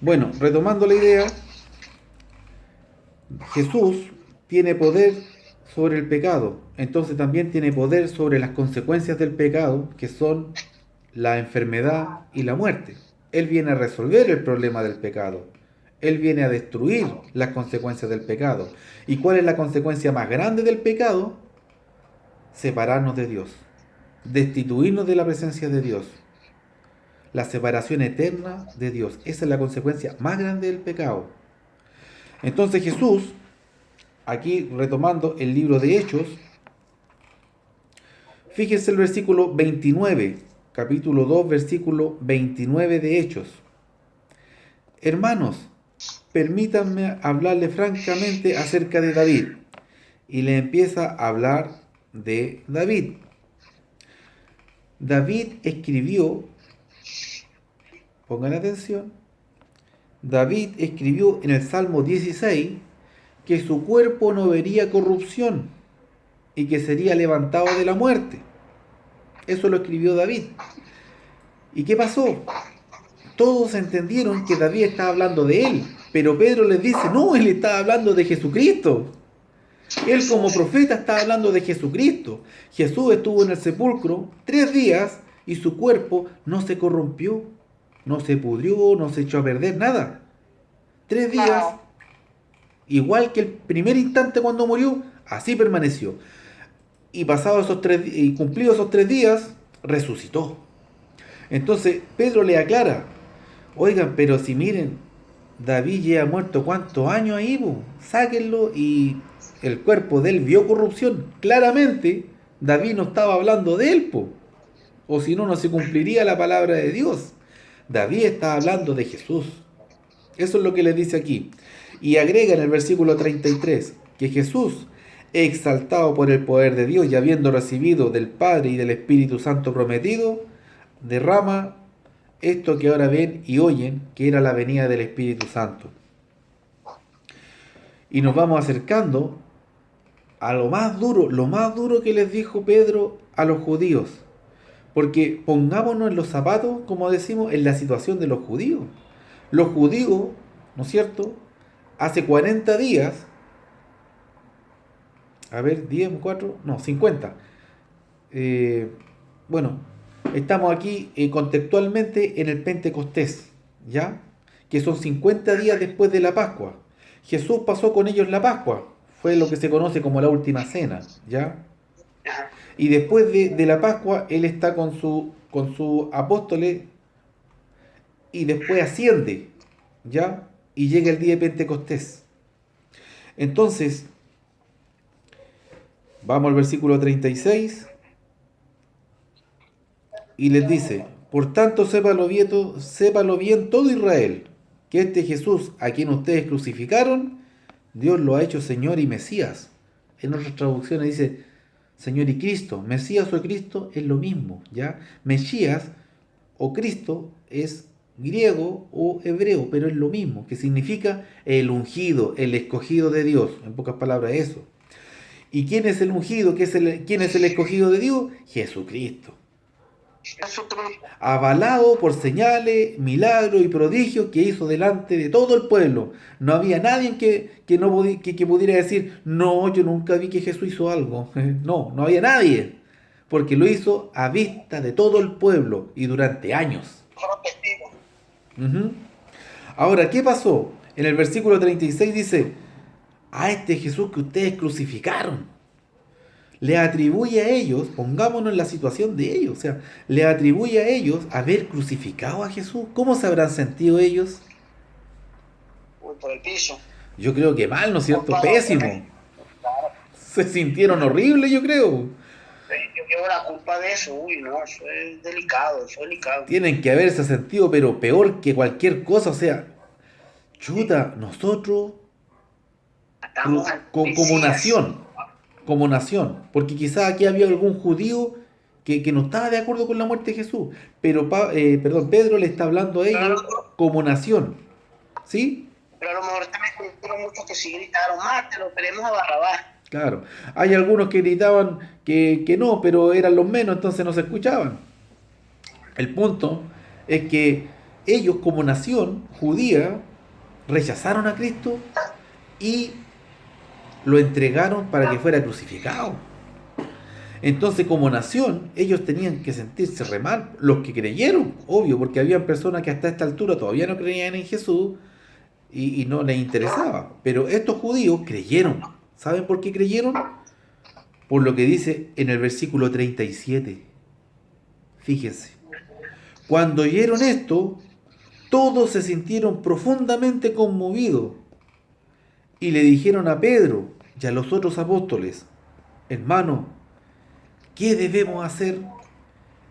Bueno, retomando la idea, Jesús tiene poder sobre el pecado, entonces también tiene poder sobre las consecuencias del pecado, que son la enfermedad y la muerte. Él viene a resolver el problema del pecado. Él viene a destruir las consecuencias del pecado. ¿Y cuál es la consecuencia más grande del pecado? Separarnos de Dios, destituirnos de la presencia de Dios, la separación eterna de Dios. Esa es la consecuencia más grande del pecado. Entonces Jesús, aquí retomando el libro de Hechos, fíjense el versículo 29, capítulo 2, versículo 29 de Hechos. Hermanos, permítanme hablarle francamente acerca de David. Y le empieza a hablar de David. David escribió, pongan atención, David escribió en el Salmo 16 que su cuerpo no vería corrupción y que sería levantado de la muerte. Eso lo escribió David. ¿Y qué pasó? Todos entendieron que David estaba hablando de él, pero Pedro les dice, no, él estaba hablando de Jesucristo. Él como profeta está hablando de Jesucristo. Jesús estuvo en el sepulcro 3 días y su cuerpo no se corrompió, no se pudrió, no se echó a perder, nada. 3 días, igual que el primer instante cuando murió, así permaneció. Y pasados esos 3 y cumplidos esos 3 días, resucitó. Entonces Pedro le aclara, oigan, pero si miren, David lleva muerto cuántos años ahí, po? Sáquenlo y el cuerpo de él vio corrupción. Claramente, David no estaba hablando de él, po. O si no, no se cumpliría la palabra de Dios. David está hablando de Jesús. Eso es lo que le dice aquí. Y agrega en el versículo 33 que Jesús, exaltado por el poder de Dios y habiendo recibido del Padre y del Espíritu Santo prometido, derrama esto que ahora ven y oyen, que era la venida del Espíritu Santo. Y nos vamos acercando a lo más duro que les dijo Pedro a los judíos. Porque pongámonos en los zapatos, como decimos, en la situación de los judíos. Los judíos, ¿no es cierto? Hace 40 días, a ver, 10, 4, no, 50. Eh, bueno, estamos aquí contextualmente en el Pentecostés, ¿ya? Que son 50 días después de la Pascua. Jesús pasó con ellos la Pascua, fue lo que se conoce como la última cena, ¿ya? Y después de la Pascua, Él está con su apóstoles y después asciende, ¿ya? Y llega el día de Pentecostés. Entonces, vamos al versículo 36 y les dice, por tanto sépalo bien todo Israel, que este Jesús a quien ustedes crucificaron, Dios lo ha hecho Señor y Mesías. En otras traducciones dice Señor y Cristo. Mesías o Cristo es lo mismo, ¿ya? Mesías o Cristo es griego o hebreo, pero es lo mismo, que significa el ungido, el escogido de Dios, en pocas palabras eso. ¿Y quién es el ungido? ¿Quién es el escogido de Dios? Jesucristo. Avalado por señales, milagros y prodigios que hizo delante de todo el pueblo. No había nadie que pudiera decir, no, yo nunca vi que Jesús hizo algo. No, no había nadie. Porque lo hizo a vista de todo el pueblo y durante años. Uh-huh. Ahora, ¿qué pasó? En el versículo 36 dice, a este Jesús que ustedes crucificaron, le atribuye a ellos, pongámonos en la situación de ellos, o sea, le atribuye a ellos haber crucificado a Jesús. ¿Cómo se habrán sentido ellos? Por el piso. Yo creo que mal, ¿no es cierto? Pésimo. Se sintieron horribles, yo creo. Yo llevo la culpa de eso, no, eso es delicado, eso es delicado. Tienen que haberse sentido, pero peor que cualquier cosa, o sea, chuta, nosotros Matamos al como Mesías. nación, porque quizás aquí había algún judío que no estaba de acuerdo con la muerte de Jesús, pero perdón, Pedro le está hablando a ellos como nación, ¿sí? Pero a lo mejor también hubo muchos que sí gritaron, mátelo, queremos a Barrabás. Claro, hay algunos que gritaban que no, pero eran los menos, entonces no se escuchaban. El punto es que ellos como nación judía rechazaron a Cristo y lo entregaron para que fuera crucificado. Entonces, como nación, ellos tenían que sentirse re mal, los que creyeron, obvio, porque había personas que hasta esta altura todavía no creían en Jesús y no les interesaba. Pero estos judíos creyeron. ¿Saben por qué creyeron? Por lo que dice en el versículo 37. Fíjense. Cuando oyeron esto, todos se sintieron profundamente conmovidos y le dijeron a Pedro y a los otros apóstoles: hermano, ¿qué debemos hacer?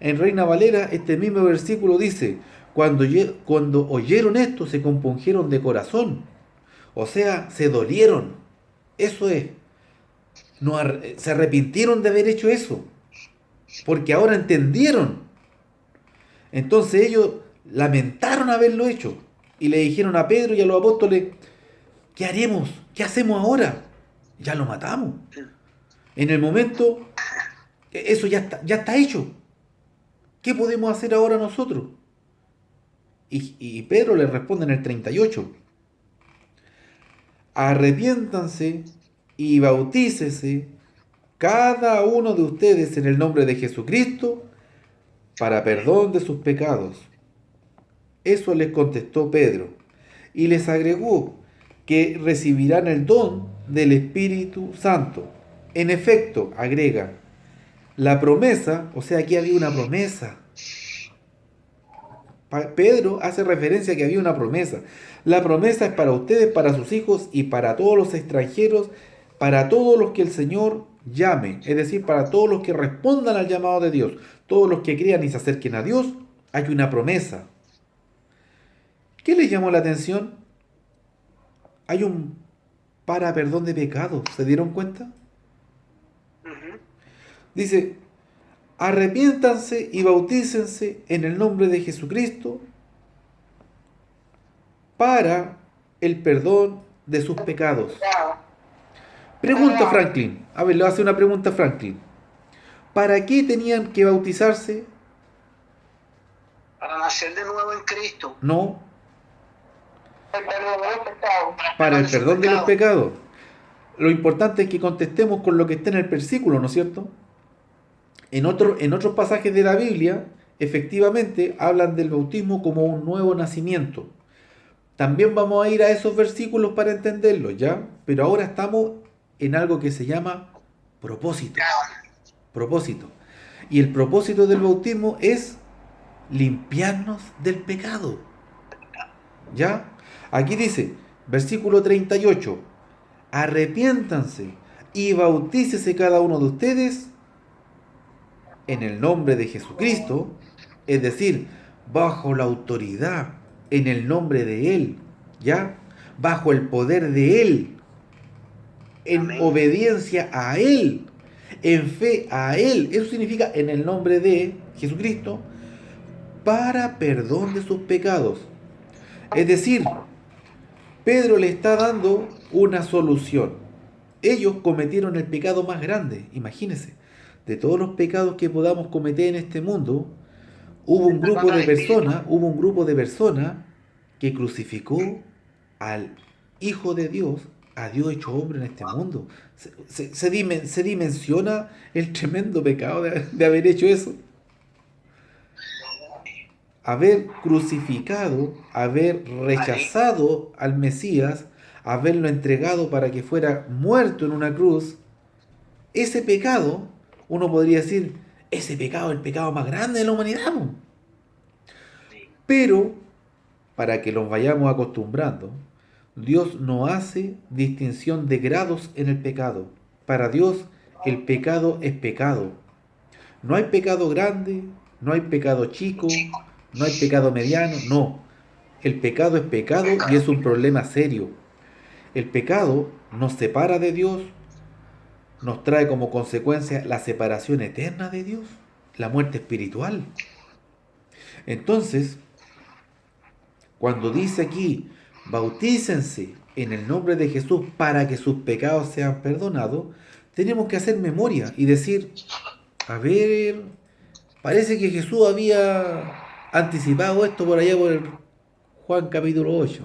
En Reina Valera, este mismo versículo dice: cuando oyeron esto, se compungieron de corazón. O sea, se dolieron. Eso es. No, se arrepintieron de haber hecho eso. Porque ahora entendieron. Entonces ellos lamentaron haberlo hecho. Y le dijeron a Pedro y a los apóstoles: ¿qué haremos? ¿Qué hacemos ahora? Ya lo matamos. En el momento, eso ya está hecho. ¿Qué podemos hacer ahora nosotros? Y Pedro le responde en el 38: arrepiéntanse y bautícese cada uno de ustedes en el nombre de Jesucristo para perdón de sus pecados. Eso les contestó Pedro, y les agregó que recibirán el don del Espíritu Santo. En efecto, agrega, la promesa, o sea, aquí había una promesa. Pedro hace referencia a que había una promesa. La promesa es para ustedes, para sus hijos y para todos los extranjeros, para todos los que el Señor llame, es decir, para todos los que respondan al llamado de Dios, todos los que crean y se acerquen a Dios, hay una promesa. ¿Qué les llamó la atención? Hay un para perdón de pecados, ¿se dieron cuenta? Dice, arrepiéntanse y bautícense en el nombre de Jesucristo para el perdón de sus pecados. Pregunta Franklin. A ver, le hace una pregunta a Franklin. ¿Para qué tenían que bautizarse? Para nacer de nuevo en Cristo. No, Para para el sus perdón de los pecados. pecados. Lo importante es que contestemos con lo que está en el versículo, ¿no es cierto? En otros pasajes de la Biblia, efectivamente, hablan del bautismo como un nuevo nacimiento. También vamos a ir a esos versículos para entenderlo, ¿ya? Pero ahora estamos en algo que se llama propósito. Propósito. Y el propósito del bautismo es limpiarnos del pecado. ¿Ya? Aquí dice, versículo 38, arrepiéntanse y bautícese cada uno de ustedes en el nombre de Jesucristo, es decir, bajo la autoridad, en el nombre de Él, ¿ya? Bajo el poder de Él, en Amén. obediencia a Él, en fe a Él. Eso significa en el nombre de Jesucristo, para perdón de sus pecados. Es decir, Pedro le está dando una solución. Ellos cometieron el pecado más grande, imagínense. De todos los pecados que podamos cometer en este mundo, hubo un grupo de personas que crucificó al Hijo de Dios, a Dios hecho hombre en este mundo. Se dimensiona el tremendo pecado de haber hecho eso. Haber crucificado, haber rechazado al Mesías, haberlo entregado para que fuera muerto en una cruz, ese pecado, uno podría decir, ese pecado es el pecado más grande de la humanidad. Pero, para que los vayamos acostumbrando, Dios no hace distinción de grados en el pecado. Para Dios, el pecado es pecado. No hay pecado grande, no hay pecado chico, no hay pecado mediano, no. El pecado es pecado y es un problema serio. El pecado nos separa de Dios, nos trae como consecuencia la separación eterna de Dios, la muerte espiritual. Entonces, cuando dice aquí, bautícense en el nombre de Jesús para que sus pecados sean perdonados, tenemos que hacer memoria y decir, a ver, parece que Jesús había anticipado esto por allá Juan capítulo 8,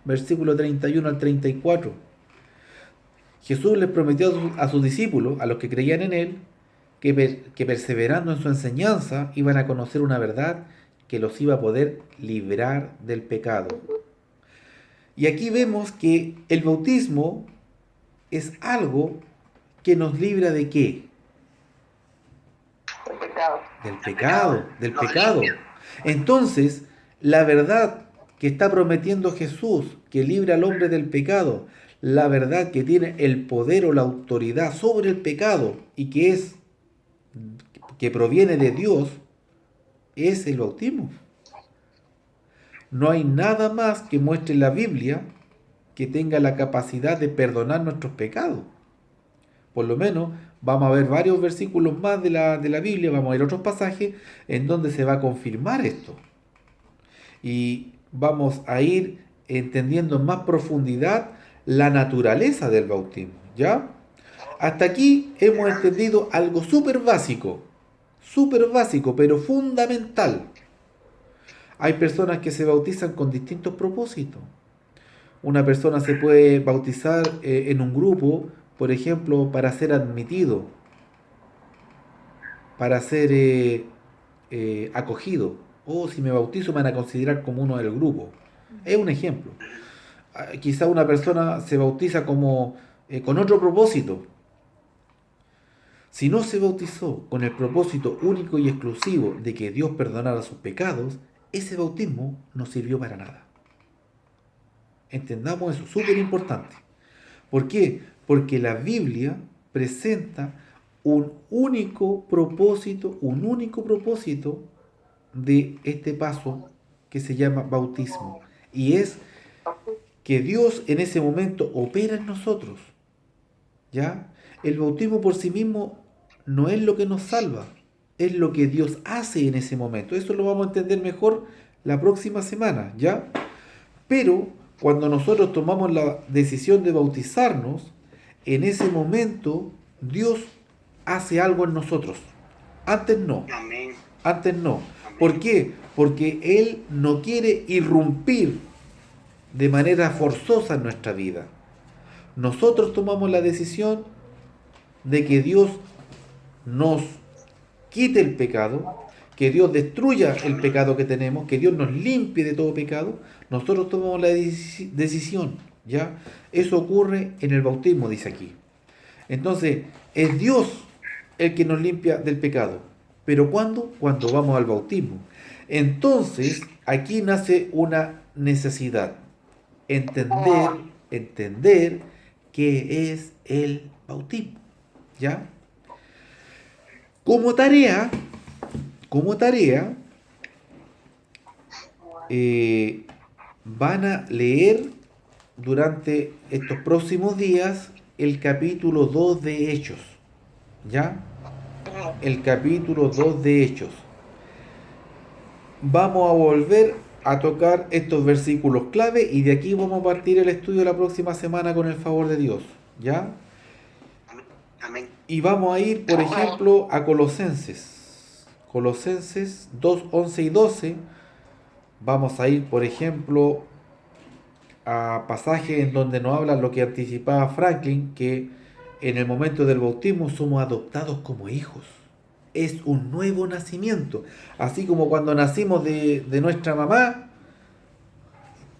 versículo 31 al 34. Jesús les prometió a sus discípulos, a los que creían en Él, que perseverando en su enseñanza iban a conocer una verdad que los iba a poder librar del pecado. Y aquí vemos que el bautismo es algo que nos libra ¿de qué? El pecado. Del pecado. Entonces, la verdad que está prometiendo Jesús, que libra al hombre del pecado, la verdad que tiene el poder o la autoridad sobre el pecado y que proviene de Dios, es el bautismo. No hay nada más que muestre la Biblia que tenga la capacidad de perdonar nuestros pecados. Por lo menos vamos a ver varios versículos más de la Biblia, vamos a ver otros pasajes en donde se va a confirmar esto. Y vamos a ir entendiendo en más profundidad la naturaleza del bautismo, ¿ya? Hasta aquí hemos entendido algo súper básico, pero fundamental. Hay personas que se bautizan con distintos propósitos. Una persona se puede bautizar en un grupo, por ejemplo, para ser admitido, para ser acogido. O si me bautizo me van a considerar como uno del grupo. Es un ejemplo. Quizá una persona se bautiza con otro propósito. Si no se bautizó con el propósito único y exclusivo de que Dios perdonara sus pecados, ese bautismo no sirvió para nada. Entendamos eso, súper importante. ¿Por qué? Porque la Biblia presenta un único propósito de este paso que se llama bautismo. Y es que Dios en ese momento opera en nosotros. ¿Ya? El bautismo por sí mismo no es lo que nos salva, es lo que Dios hace en ese momento. Eso lo vamos a entender mejor la próxima semana, ¿ya? Pero cuando nosotros tomamos la decisión de bautizarnos, en ese momento Dios hace algo en nosotros. Antes no. Amén. Antes no. ¿Por qué? Porque Él no quiere irrumpir de manera forzosa en nuestra vida. Nosotros tomamos la decisión de que Dios nos quite el pecado, que Dios destruya el pecado que tenemos, que Dios nos limpie de todo pecado. Nosotros tomamos la decisión, ¿ya? Eso ocurre en el bautismo, dice aquí. Entonces, es Dios el que nos limpia del pecado. ¿Pero cuándo? Cuando vamos al bautismo. Entonces, aquí nace una necesidad. Entender qué es el bautismo, ¿ya? Como tarea, van a leer durante estos próximos días el capítulo 2 de Hechos, ¿ya? El capítulo 2 de Hechos. Vamos a volver a tocar estos versículos clave y de aquí vamos a partir el estudio la próxima semana con el favor de Dios, ¿ya? Amén. Y vamos a ir, por ejemplo, a Colosenses 2, 11 y 12. Vamos a ir, por ejemplo, a pasajes en donde nos habla lo que anticipaba Franklin, que en el momento del bautismo somos adoptados como hijos. Es un nuevo nacimiento. Así como cuando nacimos de nuestra mamá,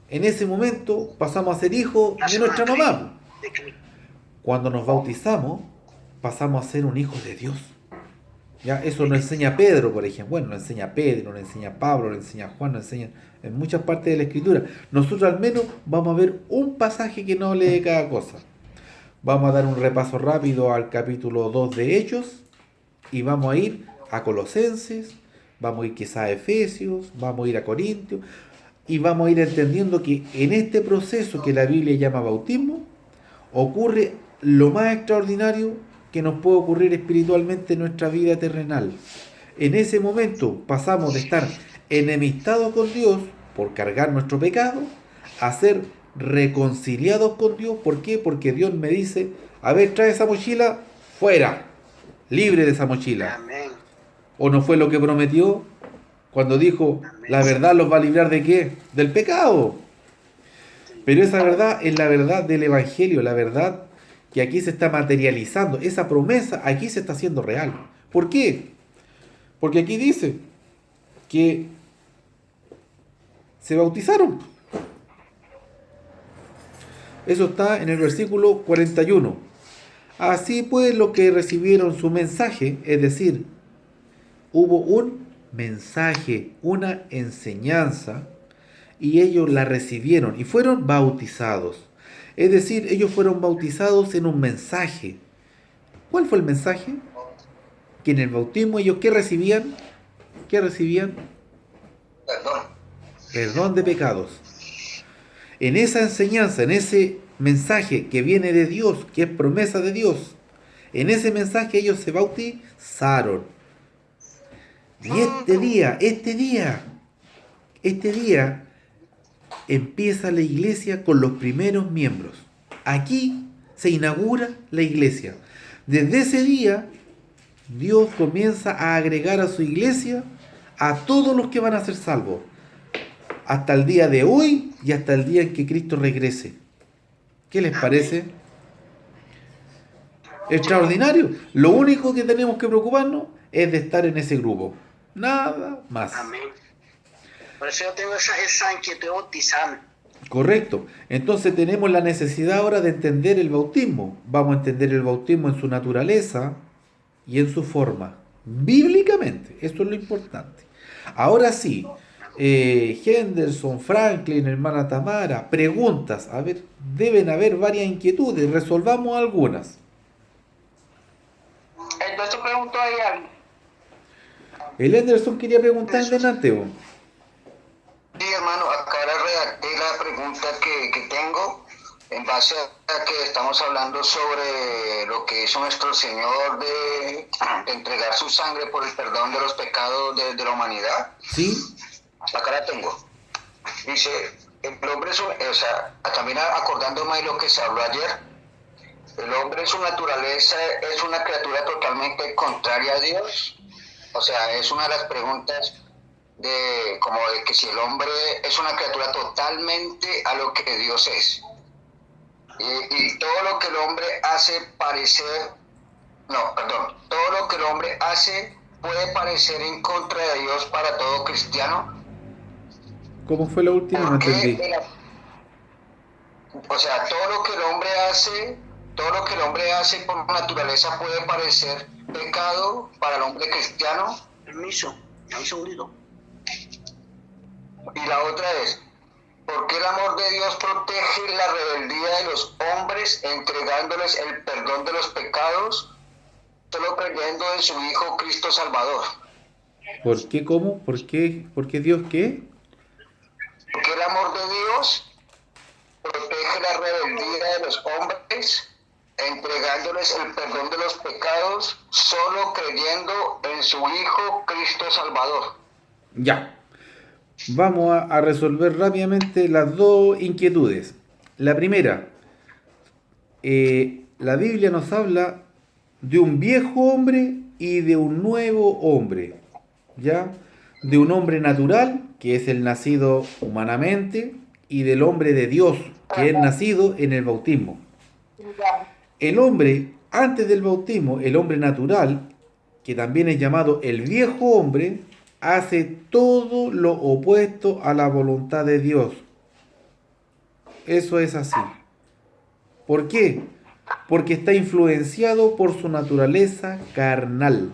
en ese momento pasamos a ser hijos de nuestra mamá. Cuando nos bautizamos, pasamos a ser un hijo de Dios. ¿Ya? Eso nos enseña Pedro, por ejemplo. Bueno, nos enseña Pedro, nos enseña Pablo, nos enseña Juan, nos enseña en muchas partes de la Escritura. Nosotros al menos vamos a ver un pasaje que nos lee cada cosa. Vamos a dar un repaso rápido al capítulo 2 de Hechos y vamos a ir a Colosenses, vamos a ir quizá a Efesios, vamos a ir a Corintios y vamos a ir entendiendo que en este proceso que la Biblia llama bautismo ocurre lo más extraordinario que nos puede ocurrir espiritualmente en nuestra vida terrenal. En ese momento pasamos de estar enemistados con Dios por cargar nuestro pecado a ser reconciliados con Dios. ¿Por qué? Porque Dios me dice, a ver, trae esa mochila fuera, libre de esa mochila. Amén. ¿O no fue lo que prometió? Cuando dijo, Amén. la verdad los va a librar ¿de qué? Del pecado. Sí. Pero esa verdad es la verdad del Evangelio, la verdad que aquí se está materializando. Esa promesa aquí se está haciendo real. ¿Por qué? Porque aquí dice que se bautizaron. Eso está en el versículo 41. Así pues, los que recibieron su mensaje, es decir, hubo un mensaje, una enseñanza, y ellos la recibieron y fueron bautizados. Es decir, ellos fueron bautizados en un mensaje. ¿Cuál fue el mensaje? Que en el bautismo ellos ¿qué recibían? ¿Qué recibían? Perdón. Perdón de pecados. En esa enseñanza, en ese mensaje que viene de Dios, que es promesa de Dios, en ese mensaje ellos se bautizaron. Y este día empieza la iglesia con los primeros miembros. Aquí se inaugura la iglesia. Desde ese día, Dios comienza a agregar a su iglesia a todos los que van a ser salvos. Hasta el día de hoy y hasta el día en que Cristo regrese. ¿Qué les parece? Extraordinario. Lo único que tenemos que preocuparnos es de estar en ese grupo. Nada más. Amén. Por eso yo tengo esa inquietud de bautizarme. Correcto. Entonces tenemos la necesidad ahora de entender el bautismo. Vamos a entender el bautismo en su naturaleza y en su forma. Bíblicamente. Eso es lo importante. Ahora sí. Henderson, Franklin, hermana Tamara, preguntas. A ver, deben haber varias inquietudes. Resolvamos algunas. Entonces pregunto ahí algo. El Henderson quería preguntar en delante. ¿O? Sí, hermano, acá redacté la pregunta que tengo en base a que estamos hablando sobre lo que hizo nuestro Señor de entregar su sangre por el perdón de los pecados de la humanidad. ¿Sí? Acá la tengo. Dice, el hombre es también acordándome de lo que se habló ayer, el hombre en su naturaleza es una criatura totalmente contraria a Dios. O sea, es una de las preguntas de que si el hombre es una criatura totalmente a lo que Dios es. Y todo lo que el hombre hace todo lo que el hombre hace puede parecer en contra de Dios para todo cristiano. ¿Cómo fue la última? No entendí. Todo lo que el hombre hace por naturaleza puede parecer pecado para el hombre cristiano. Permiso, un segundito. Y la otra es, ¿por qué el amor de Dios protege la rebeldía de los hombres entregándoles el perdón de los pecados, solo creyendo en su Hijo Cristo Salvador? ¿Por qué? ¿Cómo? ¿Por qué? ¿Por qué Dios qué? Porque el amor de Dios protege la rebeldía de los hombres, entregándoles el perdón de los pecados, solo creyendo en su Hijo Cristo Salvador. Ya. Vamos a resolver rápidamente las dos inquietudes. La primera, la Biblia nos habla de un viejo hombre y de un nuevo hombre, ¿ya? De un hombre natural, que es el nacido humanamente, y del hombre de Dios, que es nacido en el bautismo. El hombre, antes del bautismo, el hombre natural, que también es llamado el viejo hombre, hace todo lo opuesto a la voluntad de Dios. Eso es así. ¿Por qué? Porque está influenciado por su naturaleza carnal.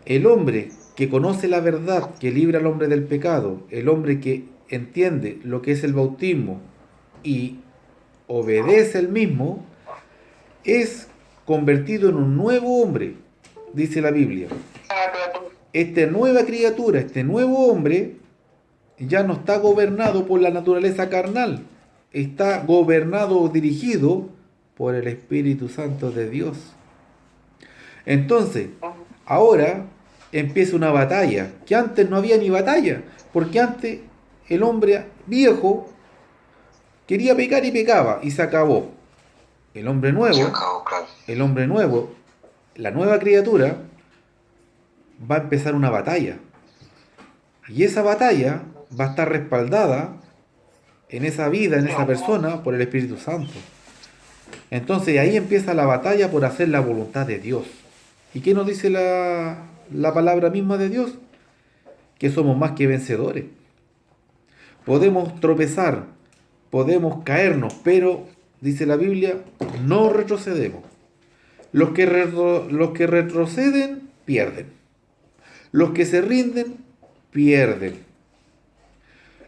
El hombre que conoce la verdad, que libra al hombre del pecado, el hombre que entiende lo que es el bautismo y obedece el mismo, es convertido en un nuevo hombre, dice la Biblia. Esta nueva criatura, este nuevo hombre, ya no está gobernado por la naturaleza carnal, está gobernado o dirigido por el Espíritu Santo de Dios. Entonces, ahora empieza una batalla, que antes no había ni batalla, porque antes el hombre viejo quería pecar y pecaba, y se acabó. El hombre nuevo, la nueva criatura, va a empezar una batalla. Y esa batalla va a estar respaldada en esa vida, en esa persona, por el Espíritu Santo. Entonces ahí empieza la batalla por hacer la voluntad de Dios. ¿Y qué nos dice la palabra misma de Dios? Que somos más que vencedores. Podemos tropezar, podemos caernos, pero, dice la Biblia, no retrocedemos. Los que retroceden, pierden. Los que se rinden, pierden.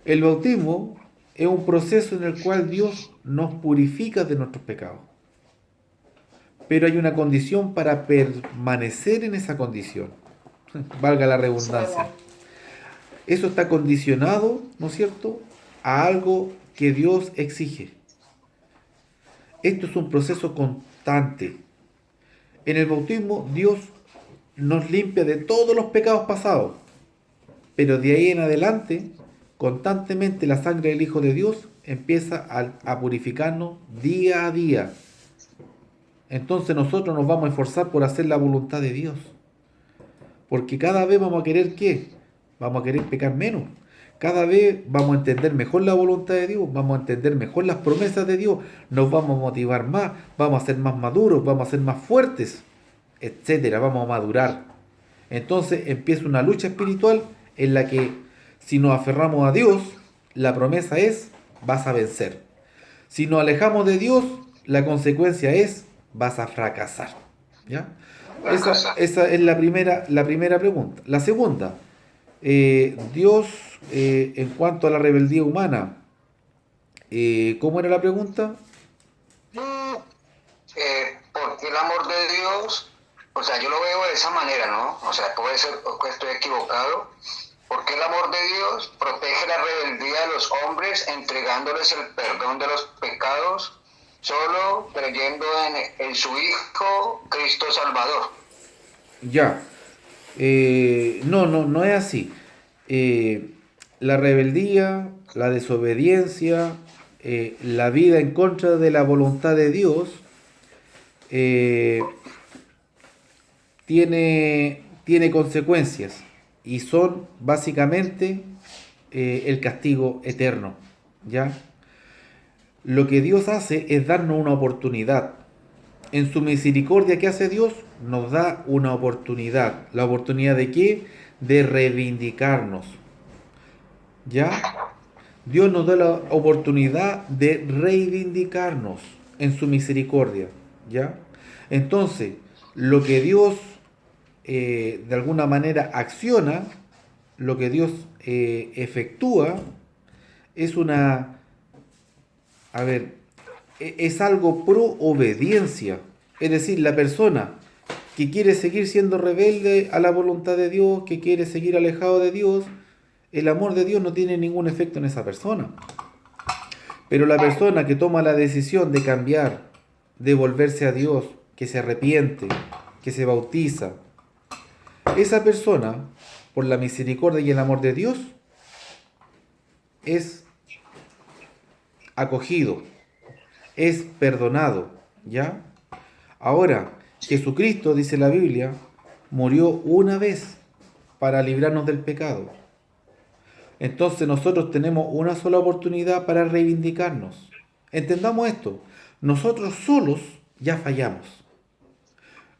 El bautismo es un proceso en el cual Dios nos purifica de nuestros pecados. Pero hay una condición para permanecer en esa condición. Valga la redundancia. Eso está condicionado, ¿no es cierto?, a algo que Dios exige. Esto es un proceso constante. En el bautismo, Dios nos limpia de todos los pecados pasados. Pero de ahí en adelante, constantemente la sangre del Hijo de Dios empieza a purificarnos día a día. Entonces nosotros nos vamos a esforzar por hacer la voluntad de Dios. Porque cada vez vamos a querer ¿qué? Vamos a querer pecar menos. Cada vez vamos a entender mejor la voluntad de Dios, vamos a entender mejor las promesas de Dios, nos vamos a motivar más, vamos a ser más maduros, vamos a ser más fuertes, etcétera, vamos a madurar. Entonces empieza una lucha espiritual en la que si nos aferramos a Dios, la promesa es, vas a vencer. Si nos alejamos de Dios, la consecuencia es, vas a fracasar. ¿Ya? Esa es la primera pregunta. La segunda, Dios, en cuanto a la rebeldía humana, ¿cómo era la pregunta? Porque el amor de Dios, o sea, yo lo veo de esa manera, ¿no? O sea, puede ser que estoy equivocado. Porque el amor de Dios protege la rebeldía de los hombres, entregándoles el perdón de los pecados, solo creyendo en su Hijo, Cristo Salvador. Ya. No es así. La rebeldía, la desobediencia, la vida en contra de la voluntad de Dios, tiene consecuencias y son básicamente el castigo eterno. ¿Ya? Lo que Dios hace es darnos una oportunidad. En su misericordia, ¿qué hace Dios? Nos da una oportunidad. ¿La oportunidad de qué? De reivindicarnos. ¿Ya? Dios nos da la oportunidad de reivindicarnos en su misericordia. ¿Ya? Entonces, lo que Dios de alguna manera acciona, lo que Dios efectúa, es es algo pro obediencia. Es decir, la persona que quiere seguir siendo rebelde a la voluntad de Dios, que quiere seguir alejado de Dios, el amor de Dios no tiene ningún efecto en esa persona. Pero la persona que toma la decisión de cambiar, de volverse a Dios, que se arrepiente, que se bautiza, esa persona, por la misericordia y el amor de Dios, es acogido, es perdonado, ¿ya? Ahora, Jesucristo, dice la Biblia, murió una vez para librarnos del pecado. Entonces nosotros tenemos una sola oportunidad para reivindicarnos. Entendamos esto, nosotros solos ya fallamos.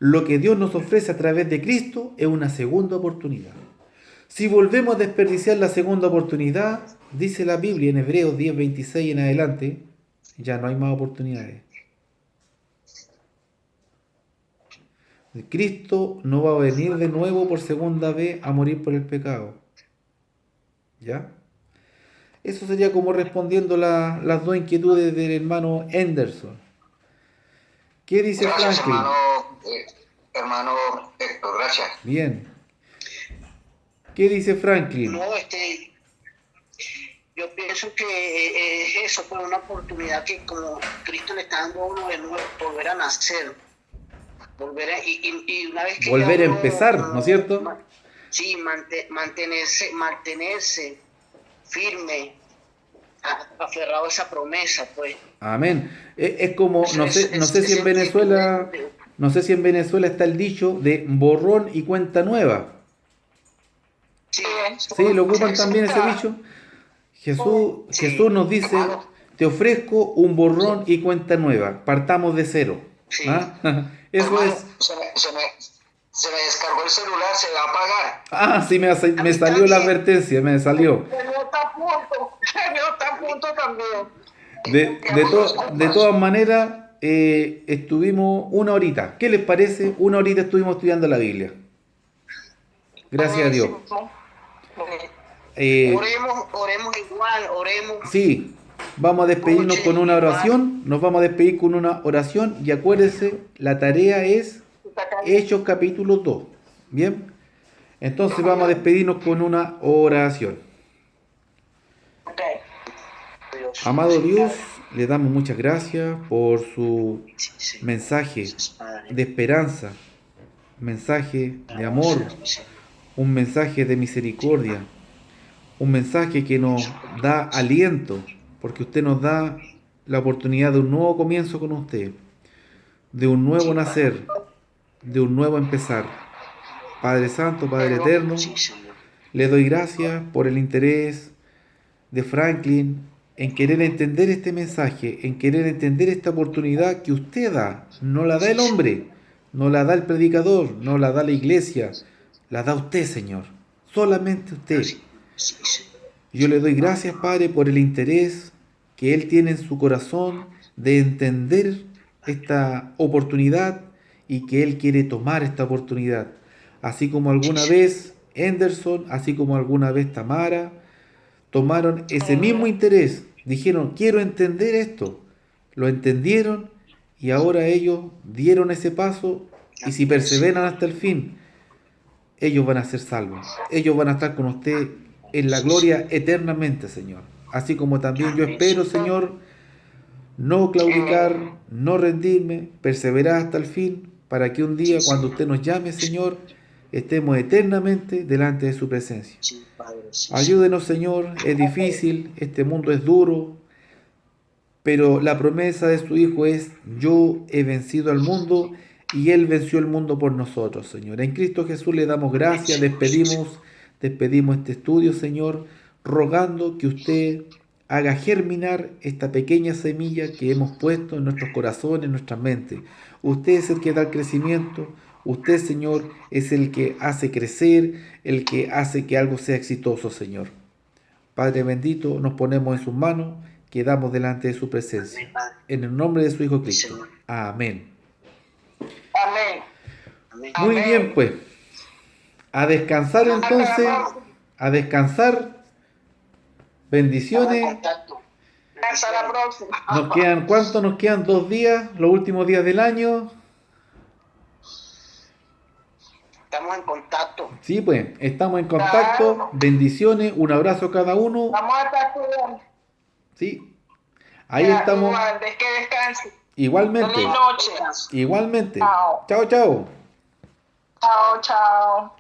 Lo que Dios nos ofrece a través de Cristo es una segunda oportunidad. Si volvemos a desperdiciar la segunda oportunidad, dice la Biblia en Hebreos 10:26 en adelante, ya no hay más oportunidades. Cristo no va a venir de nuevo por segunda vez a morir por el pecado. ¿Ya? Eso sería como respondiendo las dos inquietudes del hermano Henderson. ¿Qué dice Gracias, Franklin? Hermano Héctor, gracias. Bien. ¿Qué dice Franklin? No, yo pienso que es eso, pues una oportunidad que como Cristo le está dando a uno de nuevo, volver a nacer, y una vez que volver a uno, empezar, ¿no es cierto? Sí, mantenerse firme, aferrado a esa promesa, pues. Amén. Es como, no sé si en Venezuela, no sé si en Venezuela está el dicho de borrón y cuenta nueva. Sí, ¿Sí? ¿Lo ocupan también ese dicho? Jesús nos dice, hermano, te ofrezco un borrón y cuenta nueva, partamos de cero. sí. ¿Ah? Eso Hermano, es. se me descargó el celular, se va a apagar. Ah, sí, A me mí salió la también. advertencia, me salió. El mío está a punto, el mío está a punto también. De todas maneras, estuvimos una horita. ¿Qué les parece? Una horita estuvimos estudiando la Biblia. Gracias a Dios. Buenísimo. Eh, Oremos igual, oremos sí, vamos a despedirnos mucho con una igual. oración. Nos vamos a despedir con una oración. Y acuérdense, la tarea es Hechos capítulo 2. ¿Bien? Entonces vamos a despedirnos con una oración. Ok. Dios, Amado Dios, le damos muchas gracias por su sí, sí. mensaje Gracias, Padre. de esperanza, mensaje de amor, un mensaje de misericordia, un mensaje que nos da aliento, porque usted nos da la oportunidad de un nuevo comienzo con usted, de un nuevo nacer, de un nuevo empezar. Padre Santo, Padre Eterno, Sí, Señor. le doy gracias por el interés de Franklin en querer entender este mensaje, en querer entender esta oportunidad que usted da. No la da el hombre, no la da el predicador, no la da la iglesia, la da usted, Señor. Solamente usted. Sí, sí, Señor. Yo le doy gracias, Padre, por el interés que Él tiene en su corazón de entender esta oportunidad y que Él quiere tomar esta oportunidad. Así como alguna vez Henderson, así como alguna vez Tamara, tomaron ese mismo interés, dijeron, quiero entender esto, lo entendieron y ahora ellos dieron ese paso y si perseveran hasta el fin, ellos van a ser salvos, ellos van a estar con usted en la gloria eternamente, Señor. Así como también yo espero, Señor, no claudicar, no rendirme, perseverar hasta el fin, para que un día cuando usted nos llame, Señor, estemos eternamente delante de su presencia. Sí, Padre, sí, Ayúdenos, Señor, es difícil, este mundo es duro, pero la promesa de su Hijo es, yo he vencido al mundo y Él venció el mundo por nosotros, Señor. En Cristo Jesús le damos gracias, despedimos este estudio, Señor, rogando que usted haga germinar esta pequeña semilla que hemos puesto en nuestros corazones, en nuestras mentes. Usted es el que da el crecimiento, usted, Señor, es el que hace crecer, el que hace que algo sea exitoso, Señor. Padre bendito, nos ponemos en sus manos, quedamos delante de su presencia. Amén, Padre. En el nombre de su Hijo Sí, Cristo. Señor. Amén. Amén. Amén. Muy Amén. bien, pues. A descansar entonces, a descansar. Estamos en Bendiciones. contacto. Hasta la próxima. Nos quedan, ¿cuánto nos quedan? 2 días, los últimos días del año. Estamos en contacto. Sí, pues, estamos en contacto. Bendiciones, un abrazo a cada uno. Vamos a estar estudiando. Sí, ahí estamos. Igual, que descanse. Igualmente, Feliz noche. igualmente. Chao. Chao, chao. Chao, chao.